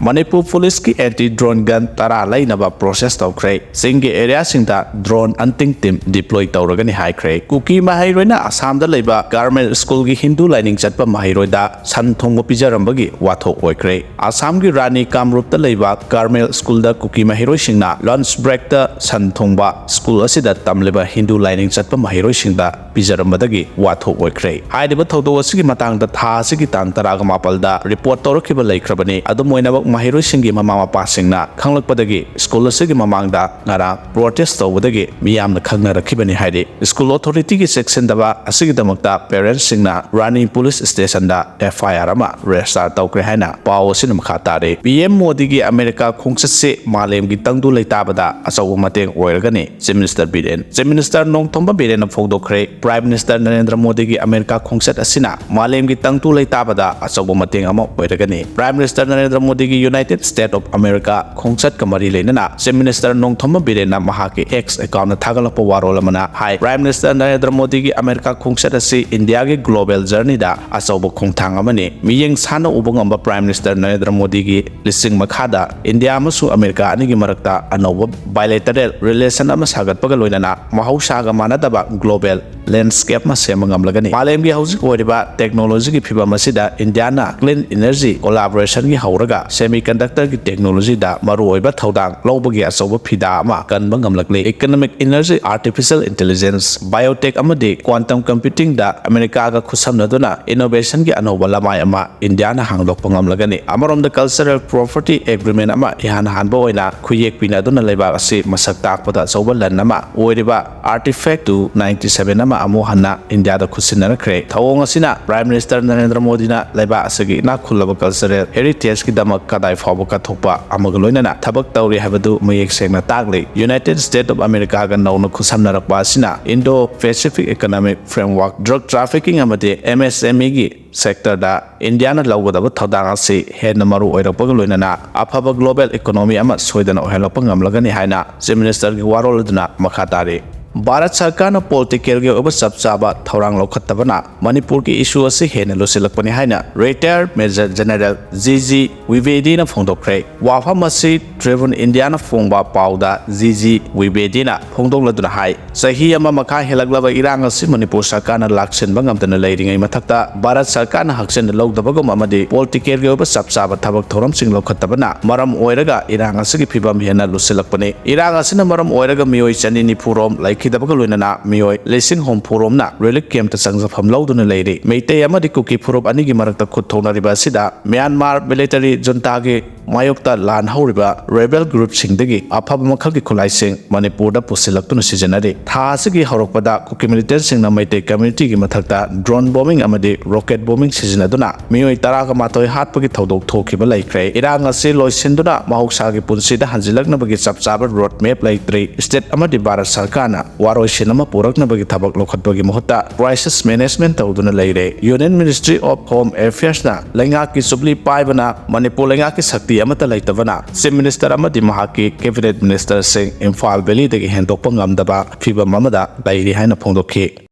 Manipur police ki anti-drone gun tara lainaba process tawkhre singi area singda drone hunting team deploy tawragani haikhre Kuki mahairoina Assam da leiba government school gi Hindu lining chatpa mahairoida san thongbo pijarambagi wathok oikhre Assam gi Rani Kamrup da leiba government school da Kuki mahairoi singna lunch break da san thongba school asida tamleba Hindu lining chatpa mahiroi singda pijarambadagi wathok oikhre haideba thodo asigi matang da tha asigi tang taraga mapalda report tawrakhiba laikhrabani adumoinabak mahiroi singi mama mapa singna khanglakpadagi school asigi mamangda ngara protest tawbadagi miyamna khangnarakibani haidi school authority gi section daba asigi damakta parents singna Rani police station da FIR ama register tawkre haina paw asin makha tare PM Modi gi America khongchatse malem gi tangdu leitabada asaw mateng oiragani Chief Minister Biren Chief Minister Nongthomba Biren na fongdokhre Prime Minister Narendra Modi gi America khongchat asina malem gi tangdu leitabada asaw mateng ama oiragani Prime Minister Narendra Modi gi United States of America khongchat kamari leinana Chief Minister Nongthomba Biren na mahaki X account na thagalakpa warol amana hai Prime Minister Narendra Modi gi America khongchat asi India gi global journey da asaw khongthang amani miyeng sana ubangamba Prime Minister Narendra Modi gi lising makhada India amasu America ani gi marakta anoba bilateral relation ama sagatpaga loinana mahausaga manadaba global landscape ma semangamlagani malem gi hauzik oiriba technology gi phibam asida India na clean energy collaboration gi hauraga semiconductor gi technology da maru oiba thodang lobagi asoba phida ama kanba ngamlakle economic energy artificial intelligence biotech amadi quantum computing da America ga khusamnaduna innovation gi anoba lamai ama India na hangdokpa ngamlagani amarom da cultural property agreement ama ihan hanba oina khuyek pina duna leba asi masak takpada soba lan ama oiriba artifact 297 ama amu hanna India da khusinnarakre thawong asina Prime Minister Narendra Modi na leba asagi na khulaba cultural heritage ki damak kadai fabu ka thokpa amaga loinana thabak tawri habadu mayek sengna tagle United States of America ga nawna khusamnarakpa asina Indo-Pacific Economic Framework drug trafficking amade MSME gi sector da India na lawgadaba thodang asi henna maru oirakpa loinana afaba global economy ama soidana ohelakpa ngamlagani haina Chief Minister gi warol aduna makhatari Bharat Sarkar na political ge oba sabsaba thorang lokhattabana Manipur ki issue ase hena losilakpani haina retired Major General GG Wibedi na fongdokhre wafam ase Tribune India na fongba pauda GG Wibedi na fongdokladuna hai sahi ama makha helaglaba irang ase Manipur Sarkar na laksen bangamtana leiringai mathakta Bharat Sarkar na haksen logdabagum amadi political ge oba sabsaba thabak thoram sing lokhattabana maram oiraga irang ase gi phibam hena losilakpani irang ase na maram oiraga mioi chani ni purom like dabaga loinana mioi lesing home forumna relic camp ta sangjafam lauduna leiri meitei amadi Kuki furup anigi marakta khutthona riba sida Myanmar military junta ge mayokta lan hauriba rebel group singdagi afaba makhagi khulai sing Manipur da pusilaktuna sijanari tha asigi horokpada Kuki military singna meitei community gi mathakta drone bombing amadi rocket bombing sijanaduna mioi taraga matoi hatpagi thodok thokiba laikre irang ase loisinduna mahoksa gi punsida hanjilaknabagi chapchaba road map laitri state amadi Bharat Sarkar na waroi sinama puraknabagi thabak lokhatbagi mohota crisis management tawduna leire Union Ministry of Home Affairs na lengak ki subli paibana Manipur lengak ki sakti amata laitabana Chief Minister amadi mahaki cabinet minister sing Imphal Valley dagi hendokpa ngamdaba phibam amada lairi haina phongdokhi